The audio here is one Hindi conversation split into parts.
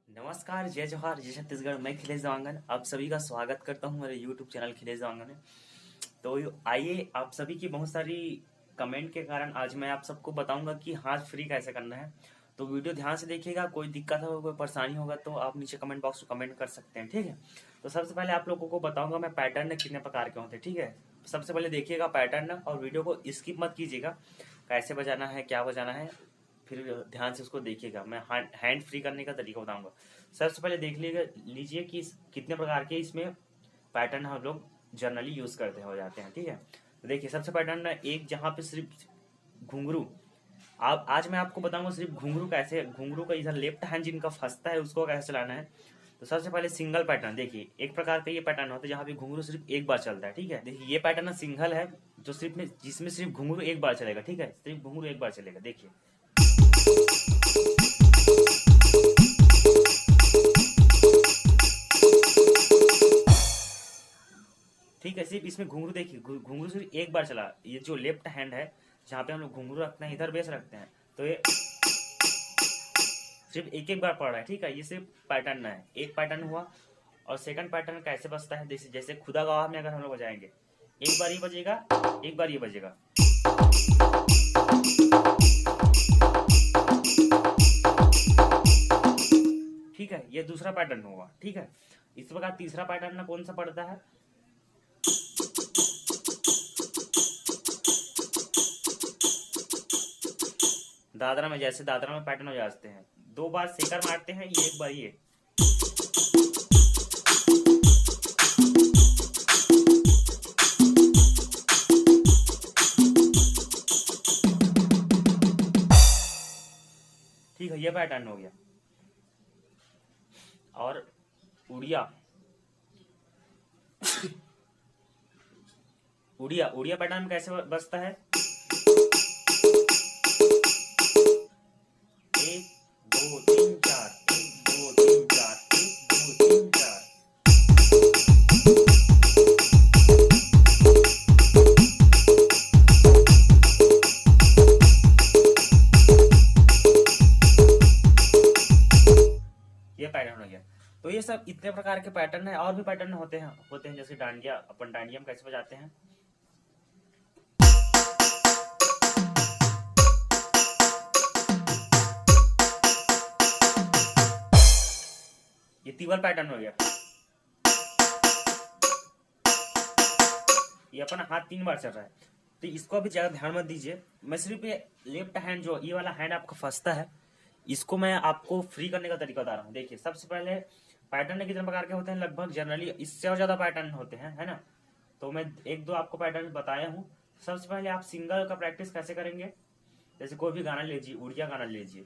नमस्कार, जय जोहार, जय छत्तीसगढ़। मैं खिलेश देवांगन आप सभी का स्वागत करता हूं मेरे यूट्यूब चैनल खिलेश देवांगन में। तो आइए, आप सभी की बहुत सारी कमेंट के कारण आज मैं आप सबको बताऊंगा कि हाथ फ्री कैसे करना है। तो वीडियो ध्यान से देखिएगा। कोई दिक्कत होगा, कोई परेशानी होगा तो आप नीचे कमेंट बॉक्स में कमेंट कर सकते हैं, ठीक है। तो सबसे पहले आप लोगों को बताऊंगा मैं पैटर्न कितने प्रकार के होते हैं, ठीक है। सबसे पहले देखिएगा पैटर्न और वीडियो को स्किप मत कीजिएगा। कैसे बजाना है, क्या बजाना है, फिर ध्यान से उसको देखिएगा। मैं हैंड फ्री करने का तरीका बताऊंगा। सबसे पहले देख लीजिए कि कितने प्रकार के इसमें पैटर्न हम लोग जनरली यूज करते हो जाते हैं, ठीक है। तो देखिए, सबसे पैटर्न एक जहाँ पे सिर्फ घुंघरू। आप आज मैं आपको बताऊंगा सिर्फ घुंघरू कैसे, घुंघरू का इधर लेफ्ट हैंड जिनका फंसता है उसको कैसे चलाना है। तो सबसे पहले सिंगल पैटर्न देखिए, एक प्रकार का ये पैटर्न होता है जहाँ पे घुंघरू सिर्फ एक बार चलता है, ठीक है। देखिए ये पैटर्न सिंगल है जो सिर्फ में जिसमें सिर्फ घुंघरू एक बार चलेगा, ठीक है। सिर्फ घुंघरू एक बार चलेगा, देखिए। ठीक है, सिर्फ इसमें घुंघरू देखिए, घुंघरू सिर्फ एक बार चला। ये जो लेफ्ट हैंड है जहाँ पे हम लोग घुंघरू रखते हैं, इधर बेस रखते हैं, तो ये सिर्फ एक एक बार पड़ रहा है, ठीक है। ये सिर्फ पैटर्न है, एक पैटर्न हुआ। और सेकंड पैटर्न कैसे बजता है, जैसे जैसे खुदा गवाह में अगर हम लोग बजाएंगे, एक बार ये बजेगा, एक बार ये बजेगा, ठीक है। ये दूसरा पैटर्न हुआ, ठीक है। इस प्रकार तीसरा पैटर्न ना कौन सा पड़ता है, दादरा में। जैसे दादरा में पैटर्न हो जाते हैं, दो बार सेकर मारते हैं, ये एक बार ये, ठीक है। ये पैटर्न हो गया। और उड़िया उड़िया उड़िया पैटर्न में कैसे बजता है, एक दो तीन चार, एक दो तीन चार, एक दो तीन चार। ये पैटर्न हो गया। तो ये सब इतने प्रकार के पैटर्न है। और भी पैटर्न होते हैं जैसे डांडिया। अपन डांडिया में कैसे बजाते हैं, ये तीवर पैटर्न हो गया। ये अपना हाथ 3 बार चल रहा है, तो इसको अभी ज्यादा ध्यान मत दीजिए। मैं सिर्फ ये लेफ्ट हैंड, जो ये वाला हैंड आपका फंसता है, इसको मैं आपको फ्री करने का तरीका बता रहा हूँ। देखिए, सबसे पहले पैटर्न कितने प्रकार के होते हैं, लगभग जनरली इससे और ज्यादा पैटर्न होते हैं, है ना। तो मैं एक दो आपको पैटर्न बताया हूँ। सबसे पहले आप सिंगल का प्रैक्टिस कैसे करेंगे, जैसे कोई भी गाना लीजिए, उड़िया गाना लीजिए,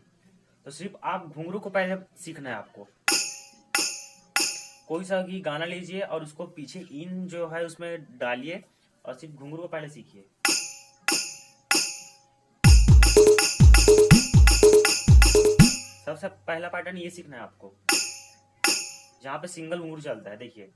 तो सिर्फ आप घुंघरू को पहले सीखना है आपको। कोई सा भी गाना लीजिए और उसको पीछे इन जो है उसमें डालिए और सिर्फ घुंघरू को पहले सीखिए। सबसे पहला पैटर्न ये सीखना है आपको, जहां पे सिंगल घुंघरू चलता है, देखिए।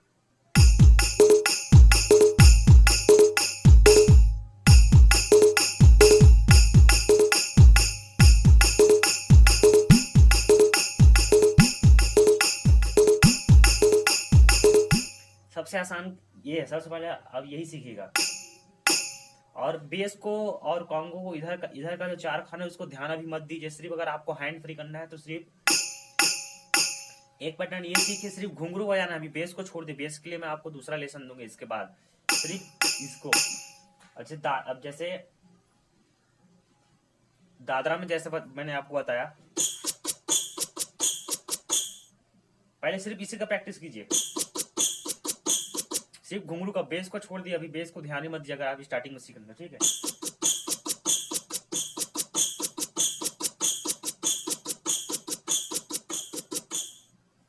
सबसे आसान ये है, सबसे पहले अब यही सीखिएगा। और बेस को और कॉन्गो को, इधर का जो चार खाना है उसको ध्यान अभी मत दीजिए। सिर्फ अगर आपको हैंड फ्री करना है तो सिर्फ एक पैटर्न ये सीखिए, सिर्फ घुंघरू बजाना है। अभी बेस को छोड़ दे, बेस के लिए मैं आपको दूसरा लेसन दूंगा इसके बाद। सिर्फ इसको अब जैसे दादरा में जैसे मैंने आपको बताया, पहले सिर्फ इसी का प्रैक्टिस कीजिए। सिर्फ घुंघरू का, बेस को छोड़ दिए, अभी बेस को ध्यान ही मत दिया अगर आप स्टार्टिंग में सीखना, ठीक है।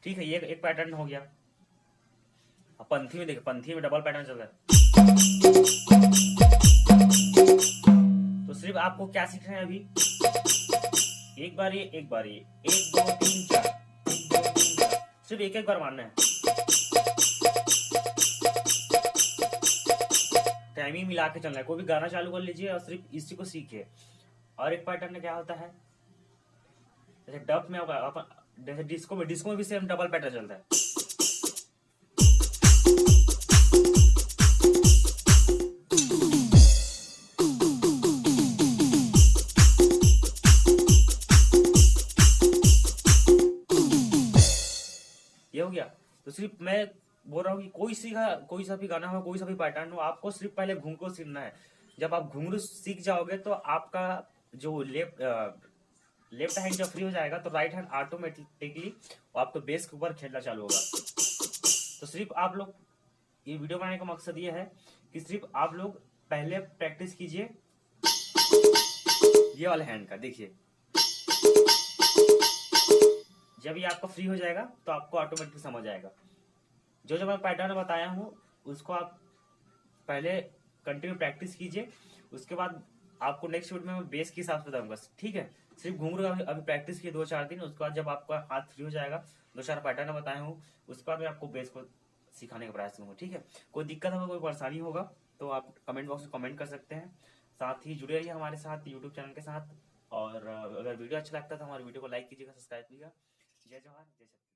ठीक है, ये एक पैटर्न हो गया। अब पंथी में देखिए, पंथी में डबल पैटर्न चल रहा है। तो सिर्फ आपको क्या सीखना है अभी, एक बार ये, एक बार ये, एक दो तीन चार, एक दो तीन चार, सिर्फ एक एक बार मारना है। टाइमिंग मिला के चलना है। कोई भी गाना चालू कर लीजिए और सिर्फ इसी को सीखिए। और एक पैटर्न क्या होता है, जैसे डफ में जैसे डिस्को में भी सेम डबल पैटर्न चलता है। ये हो गया। तो सिर्फ मैं बोल रहा हूँ कि कोई सा भी गाना हो, कोई सा भी पैटर्न हो, आपको सिर्फ पहले घुंघरू सीखना है। जब आप घुंघरू सीख जाओगे तो आपका जो लेफ्ट हैंड जब फ्री हो जाएगा तो राइट हैंड ऑटोमेटिकली आपको बेस के ऊपर खेलना चालू होगा। तो सिर्फ आप लोग, ये वीडियो बनाने का मकसद ये है कि सिर्फ आप लोग पहले प्रैक्टिस कीजिए ये वाले हैंड का। देखिए जब ये आपका फ्री हो जाएगा तो आपको ऑटोमेटिक समझ आएगा। जो मैं पैटर्न बताया हूँ उसको आप पहले कंटिन्यू प्रैक्टिस कीजिए, उसके बाद आपको नेक्स्ट वीडियो में मैं बेस के हिसाब से बताऊंगा, ठीक है। सिर्फ घुंघरू का अभी प्रैक्टिस किए 2-4 दिन, उसके बाद जब आपका हाथ फ्री हो जाएगा, 2-4 पैटर्न बताया हूँ, उसके बाद मैं आपको बेस को सिखाने का प्रयास करूंगा, ठीक है। कोई दिक्कत होगा, कोई परेशानी होगा तो आप कमेंट बॉक्स में कमेंट कर सकते हैं। साथ ही जुड़े रहिए हमारे साथ यूट्यूब चैनल के साथ, और अगर वीडियो अच्छा लगता है तो हमारे वीडियो को लाइक कीजिएगा, सब्सक्राइब कीजिएगा। जय जवाहर जय छत्तीसगढ़।